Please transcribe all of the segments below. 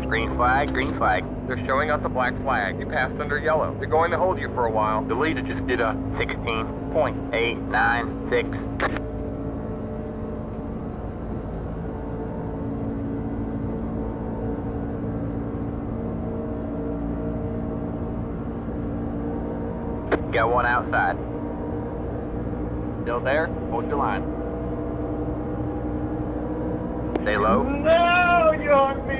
Green flag, green flag. They're showing us a black flag. You passed under yellow. They're going to hold you for a while. Delete it, just did a 16.896. Got one outside. Still there? Hold your line. Stay low. No, you hooked me.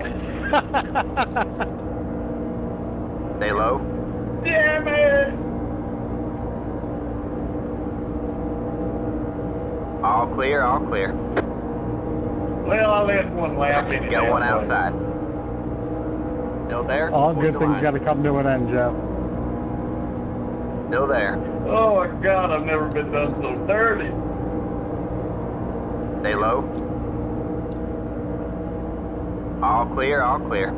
Stay low. Damn it. All clear, all clear. Well, I left one lap in it. Got one outside. Still there? All Hold good your things line. got to come to an end, Jeff. Still there. Oh my God, I've never been done so dirty. Stay low. All clear, all clear.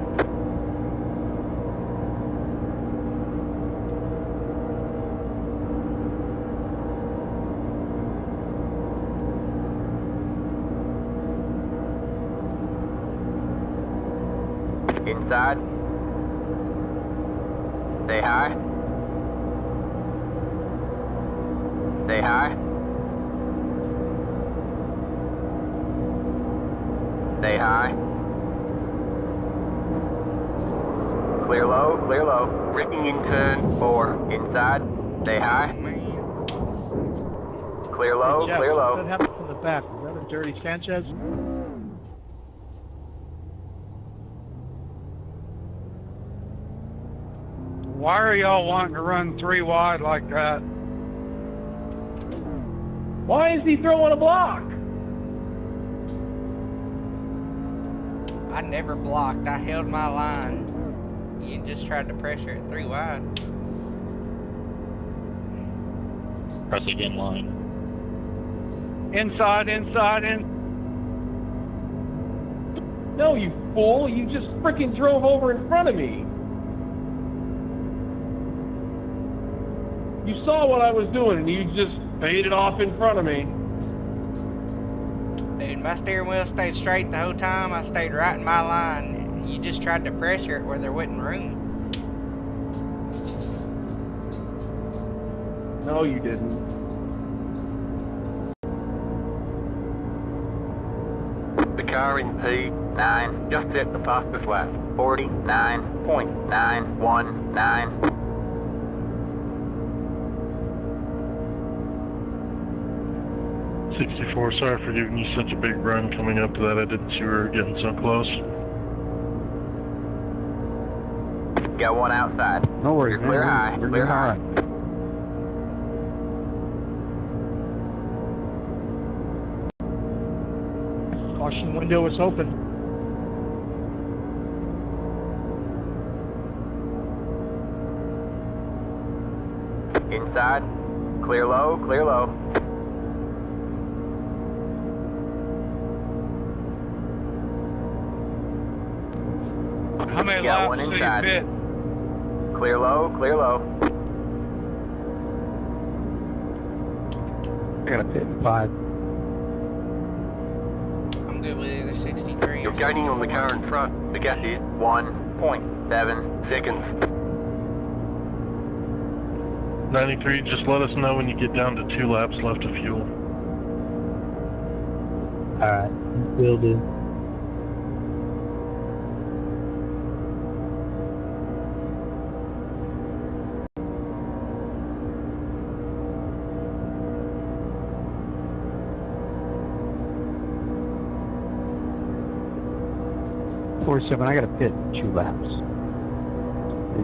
Inside. Stay high. Stay high. Stay high. Clear low, clear low. Braking in turn 4. Inside. Stay high. Clear low, Jeff, clear low. what happened from the back? Was that a dirty Sanchez? Why are y'all wanting to run 3 wide like that? Why is he throwing a block? I never blocked. I held my line. You just tried to pressure it 3 wide. Pressing in line. Inside, inside, in. No, you fool. You just freaking drove over in front of me. You saw what I was doing and you just faded off in front of me. Dude, my steering wheel stayed straight the whole time. I stayed right in my line. You just tried to pressure it where there wasn't room. No, you didn't. The car in P9 just hit the fastest lap. 49.919. 64, sorry for giving you such a big run coming up to that. I didn't see we were getting so close. Got one outside. No worries, You're clear high, We're clear doing all high. right. Caution window is open. Inside. Clear low, clear low. How many Got laps one do you inside. pit? Clear low, clear low. I got a pit in 5. I'm good with either 63 You're or gaining on the 64. car in front. The gas is 1.7 seconds. 93, just let us know when you get down to 2 laps left of fuel. Alright, will do. .47, I got a pit in 2 laps.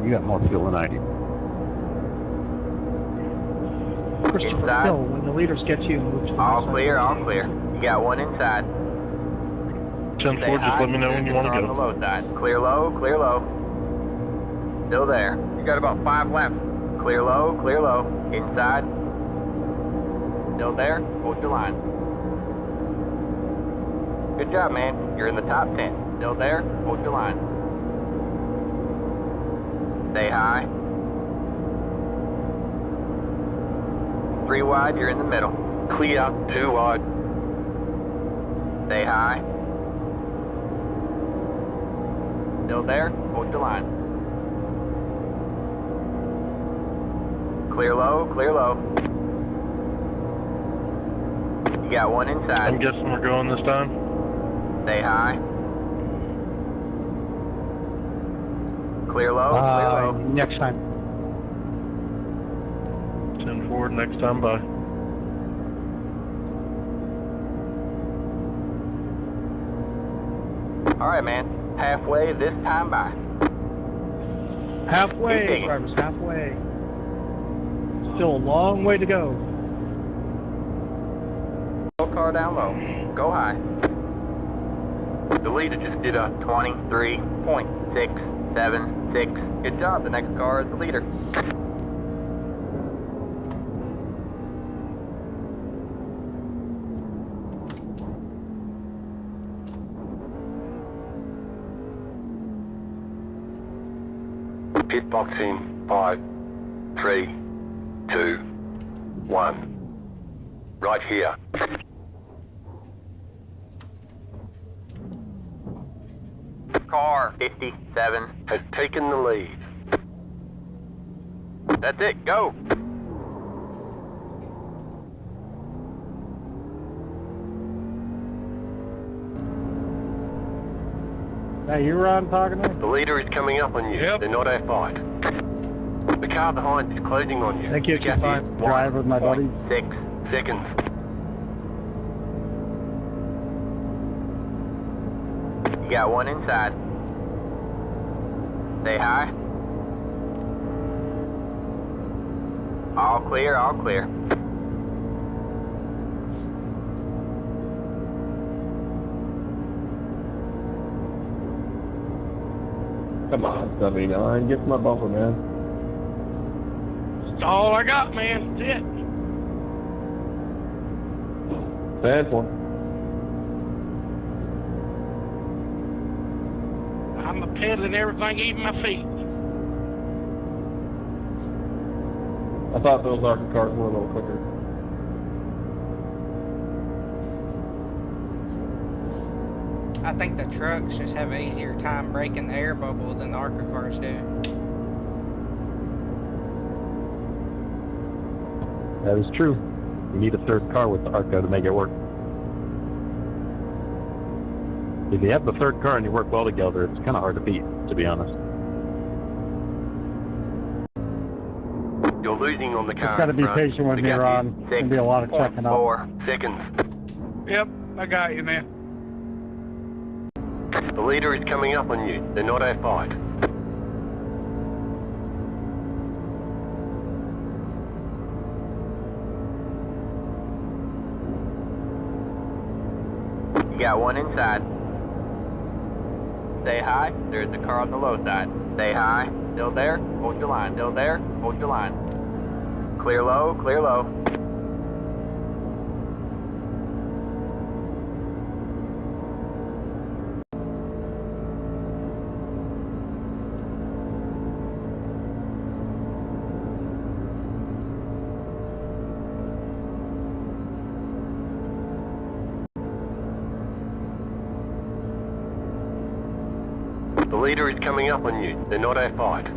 You got more fuel than I do. Christopher Inside. Hill, when the leaders get you, move to the All outside. clear, all clear. You got one inside. 10-4, Stay just high, let me know when you want to on the go. low side. Clear low, clear low. Still there. You got about 5 laps. Clear low, clear low. Inside. Still there. Hold your line. Good job, man. You're in the top 10. Still there. Hold your line. Stay high. 3 wide, you're in the middle. Clear, 2 wide. Stay high. Still there? Hold your line. Clear low, clear low. You got one I'm inside. guessing we're going this time. Stay high. Clear low, clear low. Next time. 10 forward, next time by. Alright, man. Halfway this time by. Keep Halfway, digging. drivers, halfway. Still a long way to go. Car down low. Go high. The leader just did a 23.676. Good job. The next car is the leader. Pit box in 5, 3, 2, 1. Right here. Car 57 Has taken the lead. That's it. Go. Hey, you Ron talking to me? The leader is coming up on you. Yep. They're not our fight. The car behind is closing on you. Thank you, The gap fine. is Drive with my buddy. 1.6 seconds. You got one inside. Stay high. All clear, all clear. Come on, 79. Get to my bumper, man. That's all I got, man. That's it. Bad one. I'm a pedaling everything, even my feet. I thought those ARCA cars were a little quicker. I think the trucks just have an easier time breaking the air bubble than the ARCA cars do. That is true. You need a third car with the ARCA to make it work. If you have the third car and you work well together, it's kind of hard to beat, to be honest. You're losing on the car. Just gotta be in front. patient with The me, gap Ron. is There'll be a lot of checking up. 6.4 seconds. Yep, I got you, man. The leader is coming up on you. They're not our fight. You got one inside. Stay high. There's the car on the low side. Stay high. Still there? Hold your line. Still there? Hold your line. Clear low, clear low. The leader is coming up on you. They're not our fight.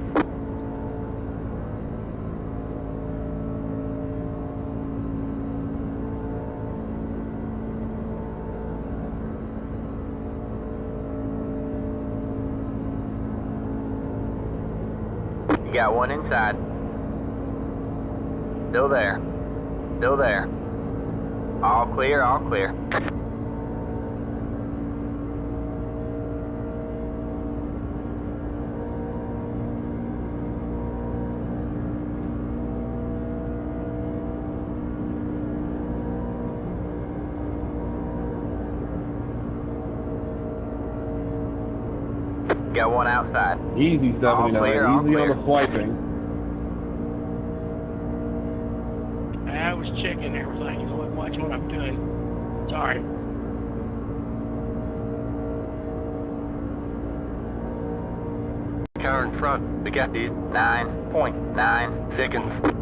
You got one inside. Still there. Still there. All clear, all clear. Got one outside. Easy, All 79. clear, all Easy clear. on the swiping. I was checking everything, so I'm watching what I'm doing. Sorry. Car in front. The gap is 9.9 seconds.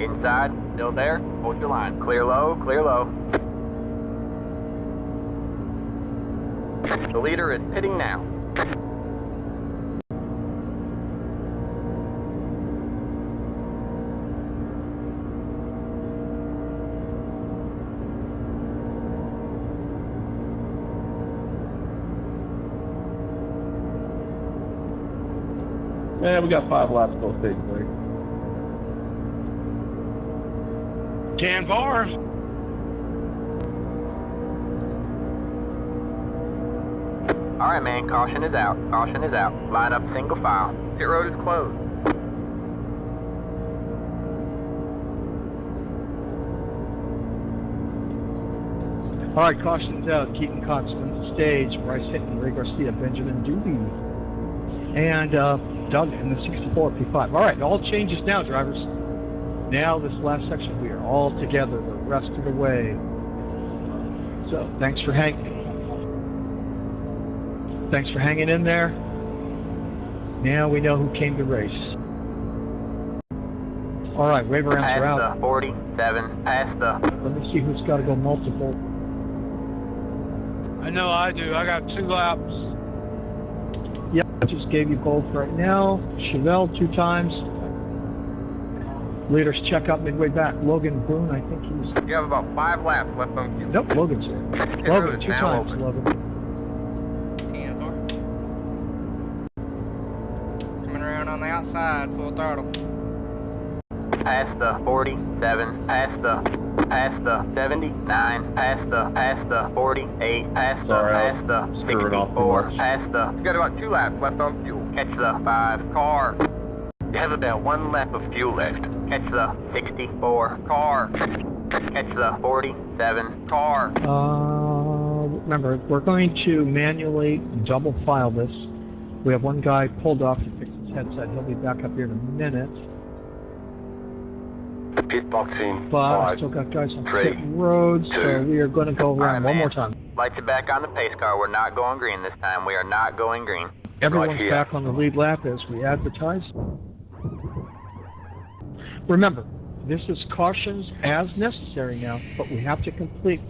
inside. Still there? Hold your line. Clear low, clear low. The leader is pitting now. Yeah, we got 5 laps till stage 3. 10 bars. Alright, man, caution is out. Caution is out. Line up single file. Pit road is closed. All right, caution's out. Keaton Cox wins the stage. Bryce Hinton, Ray Garcia, Benjamin Doobie, and Doug in the 64 P5. All right, all changes now, drivers. Now this last section, we are all together the rest of the way. So thanks for hanging in there. Now we know who came to race. All right, wave arounds are Past out. the 47. Past the... Let me see who's got to go multiple. I know I do. I got 2 laps. Yep, I just gave you both right now. Chevelle 2 times. Leaders check out midway back. Logan Boone, I think he's... You have about 5 laps left on you. Nope, Logan's here. Pit road Logan, is 2 now times, open. Logan. 10 4. Coming around on the outside, full throttle. Past the 47, past the 79, past the 48, past the 64, past the... You got about 2 laps left on fuel. Catch the 5 car. You have about 1 lap of fuel left. Catch the 64 car. Catch the 47 car. Remember, we're going to manually double file this. We have one guy pulled off to fix his headset. He'll be back up here in a minute. Pit boxing. But I 5, still got guys on 3, pit road, so 2. we are going to go around one more time. Lights are back on the pace car. We're not going green this time. We are not going green. Everyone's here. back on the lead lap as we advertise. Remember, this is cautions as necessary now, but we have to complete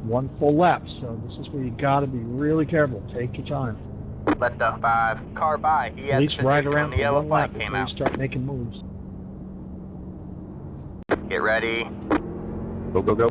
1 full lap, so this is where you got to be really careful. Take your time. Let the 5 car by. He At has least the ride position around when the for yellow 1 lap flag came before you out. start making moves. Get ready. Go, go, go.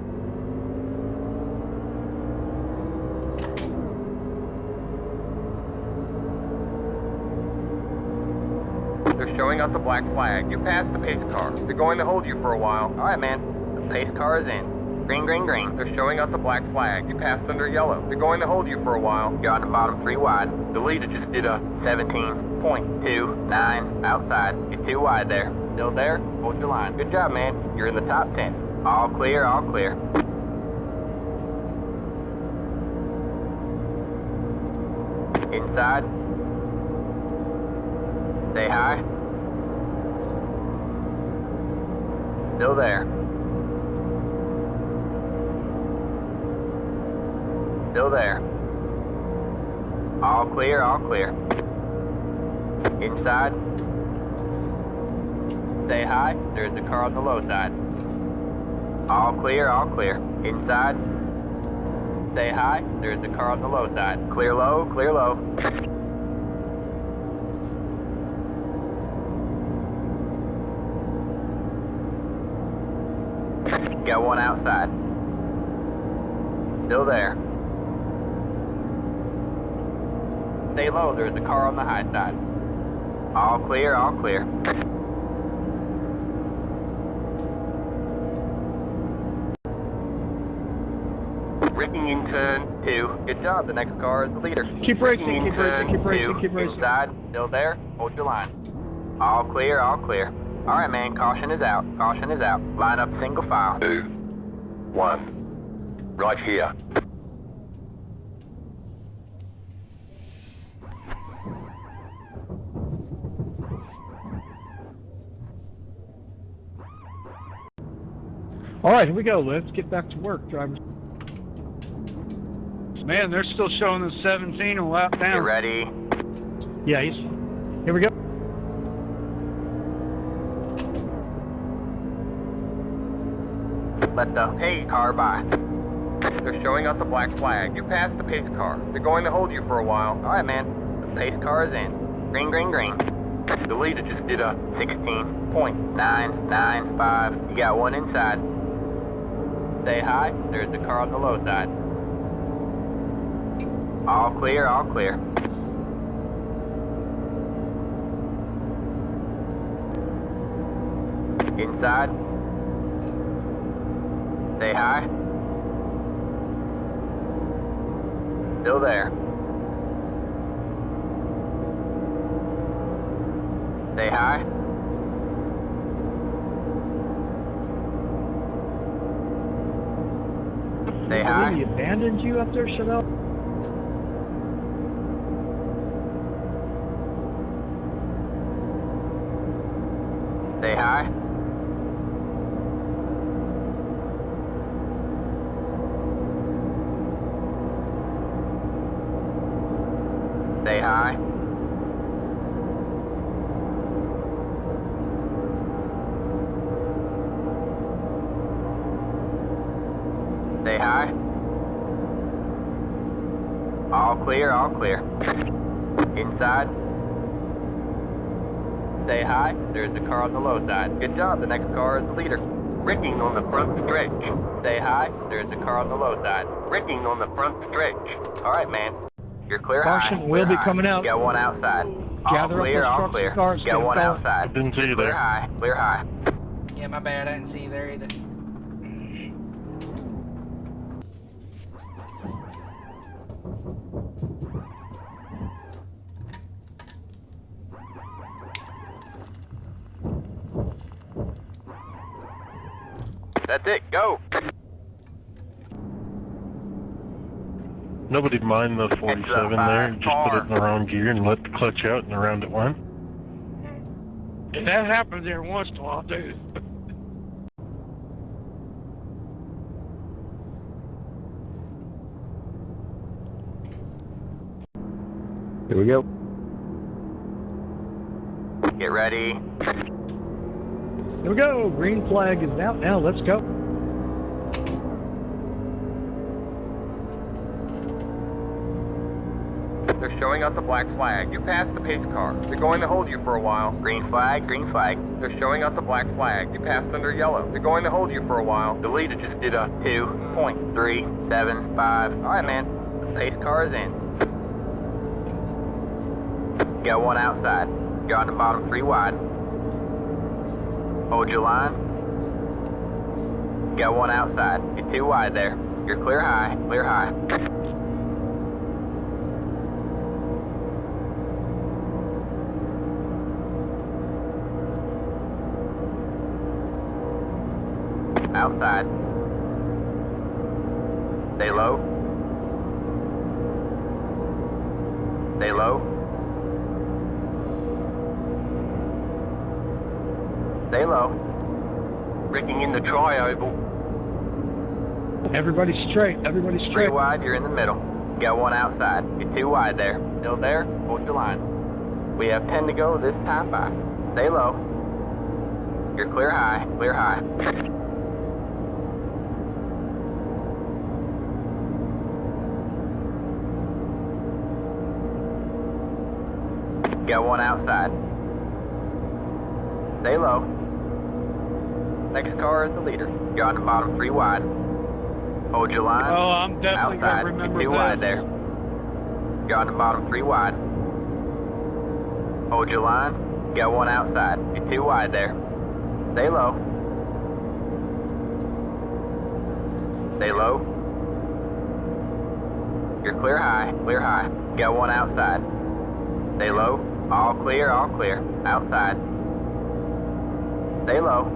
They're showing us a black flag. You passed the pace car. They're going to hold you for a while. Alright, man. The pace car is in. Green, green, green. They're showing us a black flag. You passed under yellow. They're going to hold you for a while. You're on the bottom 3 wide. The leader just did a 17.29 outside. You're 2 wide there. Still there? Hold your line. Good job, man. You're in the top 10. All clear, all clear. Inside. Say hi. Still there. Still there. All clear, all clear. Inside. Say hi. There's the car on the low side. All clear, all clear. Inside. Say hi. There's the car on the low side. Clear low, clear low. Got 1 outside. Still there. Stay low, there's a car on the high side. All clear, all clear. Braking in turn 2. Good job, the next car is the leader. Keep racing, Braking in keep racing, turn keep racing, 2. keep racing. Inside, still there, hold your line. All clear, all clear. Alright, man, caution is out, caution is out. Line up single file. 2, 1. Right here. All right, here we go. Let's get back to work, drivers. Man, they're still showing the 17 a lap Get down. ready. Yeah, here we go. Let the pace car by. They're showing us a black flag. You passed the pace car. They're going to hold you for a while. Alright, man. The Pace car's in. Green, green, green. The leader just did a 16.995. You got one inside. Stay high. There's the car on the low side. All clear, all clear. Inside. Stay high. Still there. Stay high. Stay high. He abandoned you up there, Chevelle? Stay high. Stay high. Stay high. All clear, all clear. Inside. Stay high. There's the car on the low side. Good job. The next car is the leader. Braking on the front stretch. Stay high. There's the car on the low side. Braking on the front stretch. All right, man. You're clear Caution high. will Clear be high. coming out. Got one outside. Gather all clear, up those all trucks clear. and cars. Got one outside. Didn't see you Clear there. high. Clear high. Yeah, my bad. I didn't see you there either. That's it. Go. Nobody mind the 47 there. Just put it in the wrong gear and let the clutch out and around it went. And that happens every once in a while, too. Here we go. Get ready. Here we go. Green flag is out now. Let's go. They're showing us the black flag. You passed the pace car. They're going to hold you for a while. Green flag, green flag. They're showing us the black flag. You passed under yellow. They're going to hold you for a while. The leader just did a 2.375. All right, man. The pace car is in. Got one outside. You're on the bottom 3 wide. Hold your line. Got one outside. You're 2 wide there. You're clear high. Clear high. Outside. Stay low. Stay low. Stay low. Braking in the tri-oval. Everybody straight. Everybody 3 straight. wide, you're in the middle. Got one outside. You're 2 wide there. Still there? Hold your line. We have 10 to go this time by. Stay low. You're clear high. Clear high. Got one outside. Stay low. Next car is the leader. You're on the bottom 3 wide. Hold your line. Oh, I'm definitely outside. going to remember You're 2 this. wide there. You're on the bottom 3 wide. Hold your line. Got one outside. You're 2 wide there. Stay low. Stay low. You're clear high. Clear high. Got one outside. Stay low. All clear, all clear. Outside. Stay low.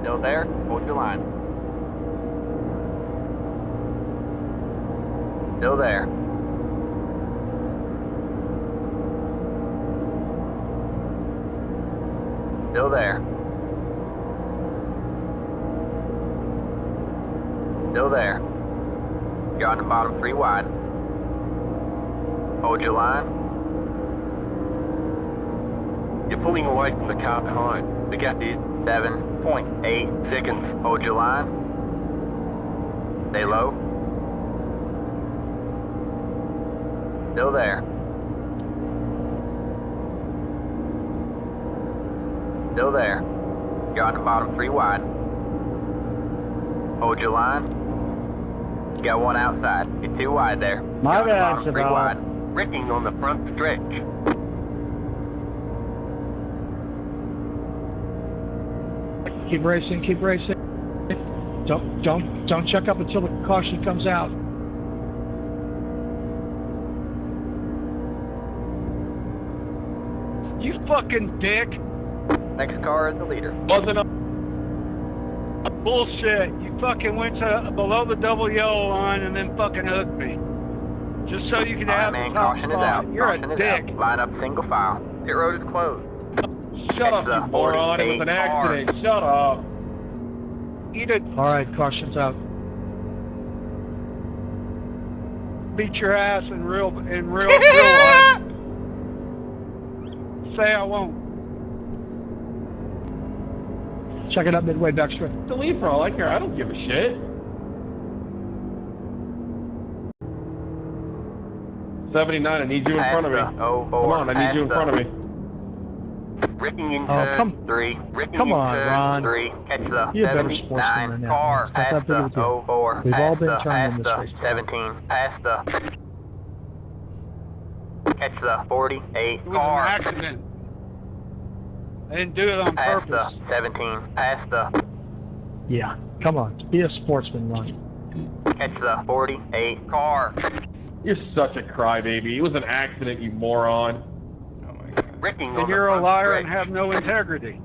Still there? Hold your line. Still there. Still there. Still there. You're on the bottom 3 wide. Hold your line. You're pulling away from the car behind. The gap is 7.8 seconds. Hold your line. Stay low. Still there. Still there. You're on the bottom 3 wide. Hold your line. You got 1 outside. You're 2 wide there. My You're on the bad, bottom 3 Savannah. wide. Ricking on the front stretch. Keep racing, keep racing. Don't check up until the caution comes out. You fucking dick. Next car is the leader. Wasn't a bullshit. You fucking went to below the double yellow line and then fucking hooked me. Just so you could have man, the top caution is spot. out. You're Caution a is out. dick. Line up single file. Pit road is closed. Shut up, you moron. It was an accident. Shut up. Eat it. All right, caution's out. Beat your ass in real life. Say I won't. Check it up midway backstretch. The lead for all I care. I don't give a shit. 79, I need you in front of me. Come on, I need you in front of me. Ricking in Oh, turn come- 3. Ricking come in on, turn Ron. 3. Catch the You're a better sportsman 79 than that, car. man. It's not Pass that big of a the deal. 04. We've all Pass been the- turned in pass this race. the 17. Pass the. Catch the 48 It was an car. accident. I didn't do it on Pass purpose. the 17. Pass the. Yeah, come on. Be a sportsman, Ron. Catch the 48 car. You're such a crybaby. It was an accident, you moron. Oh my god. Ricking And on you're the a front liar stretch. and have no integrity.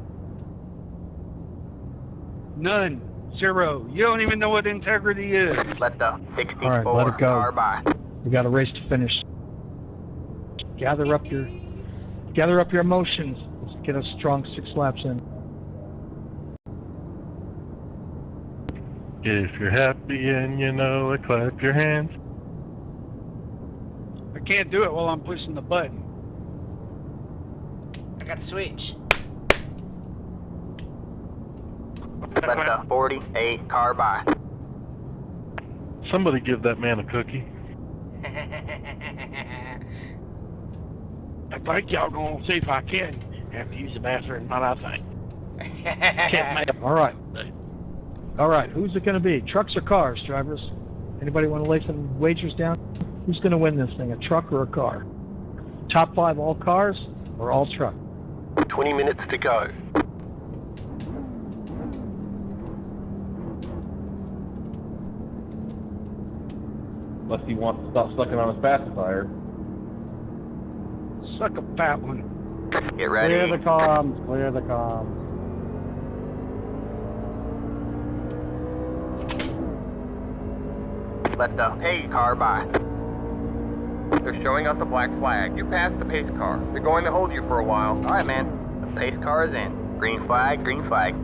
None. 0. You don't even know what integrity is. Let the 64 All right, let it go. car by. We got a race to finish. Gather up your emotions. Let's get a strong 6 laps in. If you're happy and you know it, clap your hands. I can't do it while I'm pushing the button. I got to switch. Let the 48 car by. Somebody give that man a cookie. I think y'all gonna see if I can have to use the bathroom, but I think. Can't make All right. All right, who's it going to be? Trucks or cars, drivers? Anybody want to lay some wagers down? Who's going to win this thing, a truck or a car? Top 5 all cars or all truck? 20 minutes to go. Unless he wants to stop sucking on his pacifier. suck a fat one. Get ready. Clear the comms, clear the comms. Let the pace car by. They're showing us a black flag. You passed the pace car. They're going to hold you for a while. All right, man. The pace car is in. Green flag, green flag.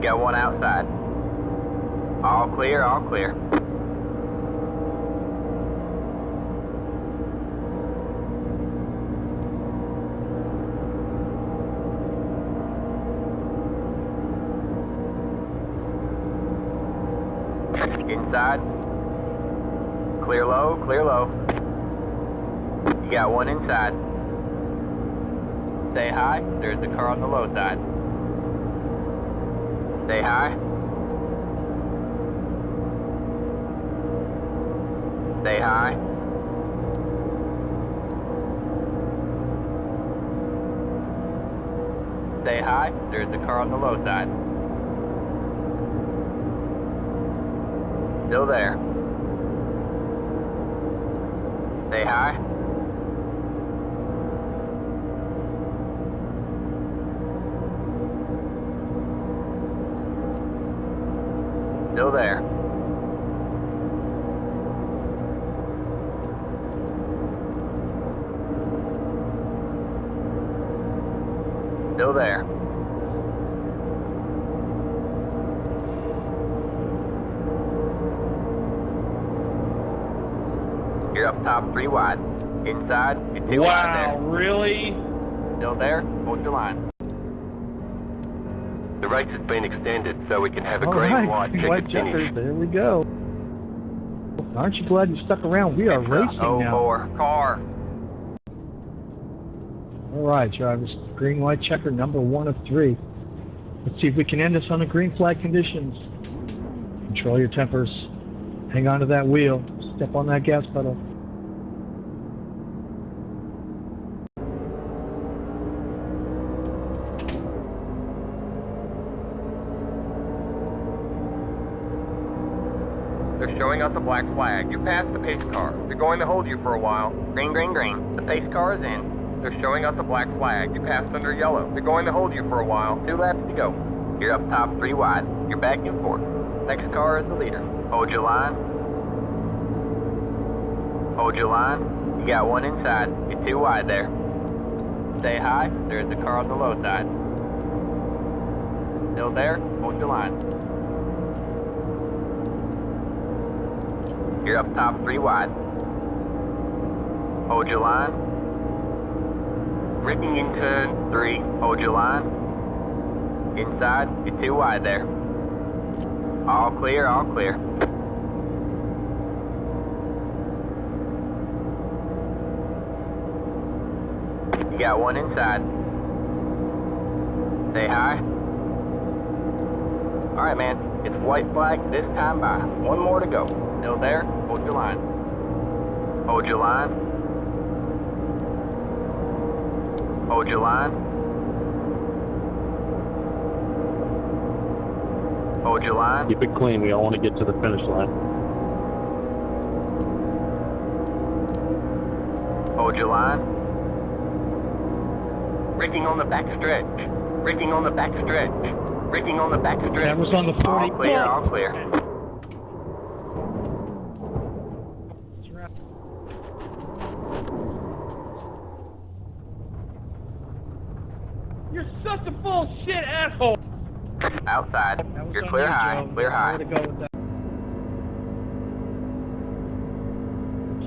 Got one outside. All clear, all clear. Inside. Clear low, clear low. You got one inside. Stay high, there's the car on the low side. Stay high. Stay high. Stay high, there's the car on the low side. Still there. Stay high. Still there. Still there. You're up top 3 wide. Inside, you're 2 wide Wow, there. really? Still there, hold your line. The race has been extended so we can have a All green, right, white, green, checkered white finish. checkers. There we go. Aren't you glad you stuck around? We are racing now. 04 car. All right, drivers. Green, white checker, number 1 of 3. Let's see if we can end this on the green flag conditions. Control your tempers. Hang on to that wheel. Step on that gas pedal. They're showing us a black flag. You passed the pace car. They're going to hold you for a while. Green, green, green. The pace car is in. They're showing us a black flag. You passed under yellow. They're going to hold you for a while. 2 laps to go. You're up top 3 wide. You're back and forth. Next car is the leader. Hold your line. Hold your line. You got 1 inside. You're 2 wide there. Stay high. There's the car on the low side. Still there. Hold your line. You're up top 3 wide. Hold your line. Braking in turn 3. Hold your line. Inside, you're 2 wide there. All clear, all clear. You got 1 inside. Stay high. Alright, man. It's white flag this time by. 1 more to go. Still there? Hold your line. Hold your line. Hold your line. Hold your line. Keep it clean. We all want to get to the finish line. Hold your line. Braking on the back stretch. Braking on the back stretch. Braking on the back stretch. That was on the 40. All clear, all clear. You're such a bullshit asshole. Outside. That was You're on clear you, high. Joe. Clear high. Way to go with that.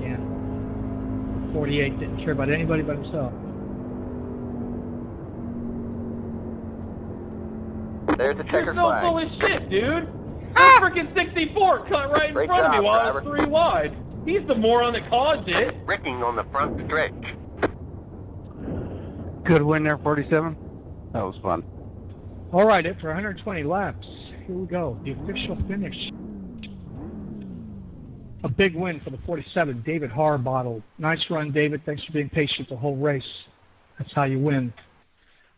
Can't. 48 didn't care about anybody but himself. There's the checkered flag. Full of shit, dude. That freaking 64 cut right in Great front of job, me while I was driver. 3 wide. He's the moron that caused it. Braking on the front stretch. Good win there, 47. That was fun. All right, for 120 laps. Here we go. The official finish. A big win for the 47, David Harbottle. Nice run, David. Thanks for being patient the whole race. That's how you win.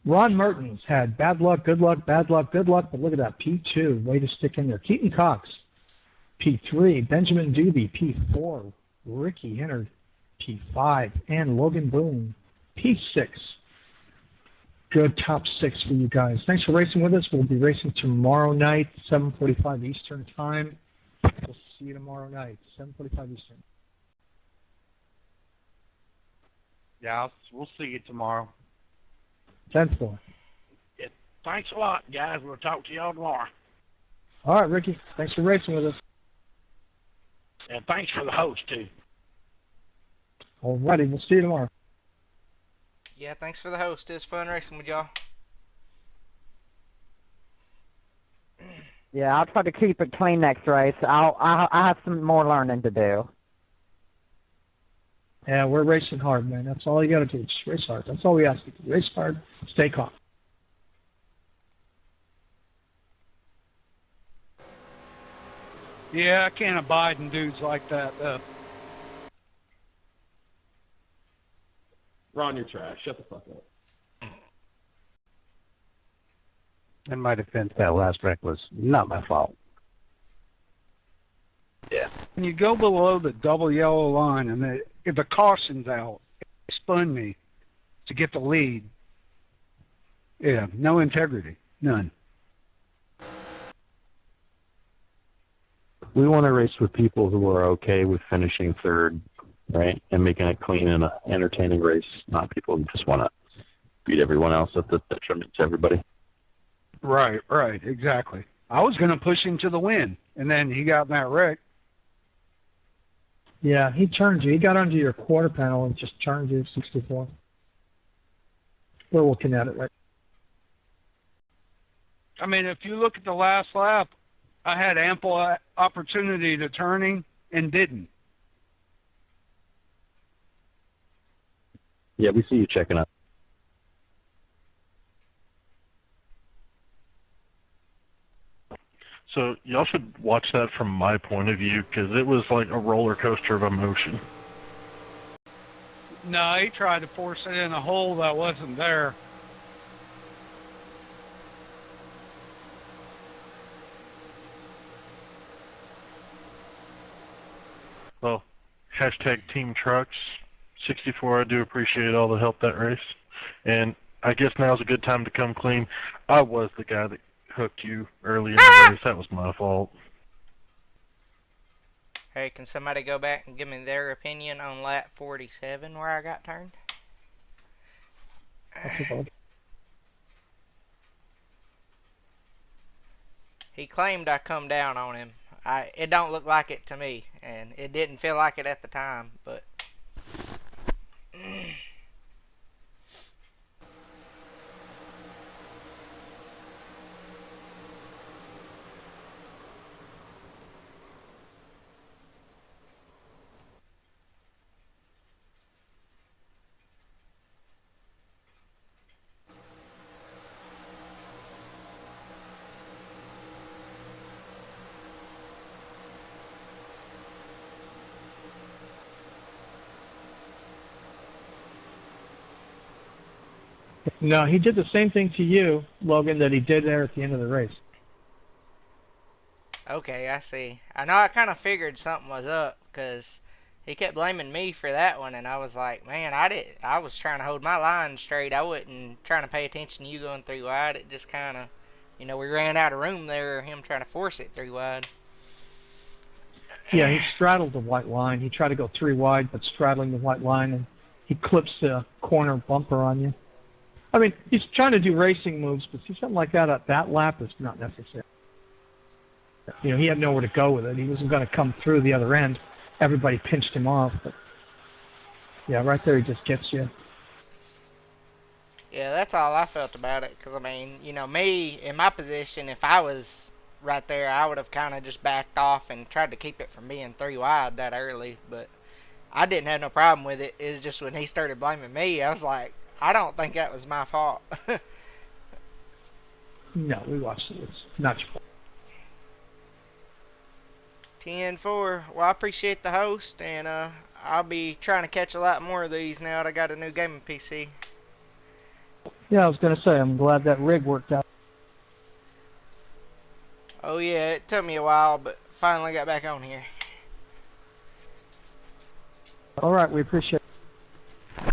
Ron Mertens had bad luck, good luck, bad luck, good luck, but look at that, P2, way to stick in there. Keaton Cox, P3, Benjamin Doobie, P4, Ricky Hennard, P5, and Logan Boone, P6. Good top 6 for you guys. Thanks for racing with us. We'll be racing tomorrow night, 7:45 Eastern Time. We'll see you tomorrow night, 7:45 Eastern. Yeah, we'll see you tomorrow. 10-4. Thanks a lot, guys. We'll talk to y'all tomorrow. All right, Ricky. Thanks for racing with us. And thanks for the host, too. All righty. We'll see you tomorrow. Yeah, thanks for the host. It was fun racing with y'all. Yeah, I'll try to keep it clean next race. I have some more learning to do. Yeah, we're racing hard, man. That's all you got to do. Just race hard. That's all we ask you to do. Race hard. Stay calm. Yeah, I can't abide in dudes like that. Ron, you're trash. Shut the fuck up. In my defense, that last wreck was not my fault. When you go below the double yellow line and if the caution's out, it spun me to get the lead. Yeah, no integrity. None. We want to race with people who are okay with finishing third, right, and making it clean and an entertaining race, not people who just want to beat everyone else at the detriment to everybody. Right, exactly. I was going to push him to the win, and then he got in that wreck. Yeah, he turned you. He got under your quarter panel and just turned you 64. We're looking at it right. I mean, if you look at the last lap, I had ample opportunity to turning and didn't. Yeah, we see you checking up. So y'all should watch that from my point of view, because it was like a roller coaster of emotion. No, he tried to force it in a hole that wasn't there. Well, hashtag Team Trucks 64. I do appreciate all the help that race, and I guess now's a good time to come clean. I was the guy that hooked you early in the race. That was my fault. Hey, can somebody go back and give me their opinion on lap 47 where I got turned? He claimed I come down on him. It don't look like it to me, and it didn't feel like it at the time, but No, he did the same thing to you, Logan, that he did there at the end of the race. okay, I see. I know I kind of figured something was up, because he kept blaming me for that one, and I was like, man, I was trying to hold my line straight. I wasn't trying to pay attention to you going through wide. It just kind of, we ran out of room there, him trying to force it through wide. Yeah, he straddled the white line. He tried to go 3 wide, but straddling the white line, and he clips the corner bumper on you. I mean, he's trying to do racing moves, but see, something like that at that lap is not necessary. He had nowhere to go with it. He wasn't going to come through the other end. Everybody pinched him off. But yeah, right there he just gets you. Yeah, that's all I felt about it, because, I mean, me, in my position, if I was right there, I would have kind of just backed off and tried to keep it from being 3 wide that early, but I didn't have no problem with it. It's just when he started blaming me, I was like, I don't think that was my fault. No, we watched it. It's not your fault. 10-4. Well, I appreciate the host, and I'll be trying to catch a lot more of these now that I got a new gaming PC. Yeah, I was going to say, I'm glad that rig worked out. Oh yeah, it took me a while, but finally got back on here. All right, we appreciate it.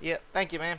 Yep, thank you, man.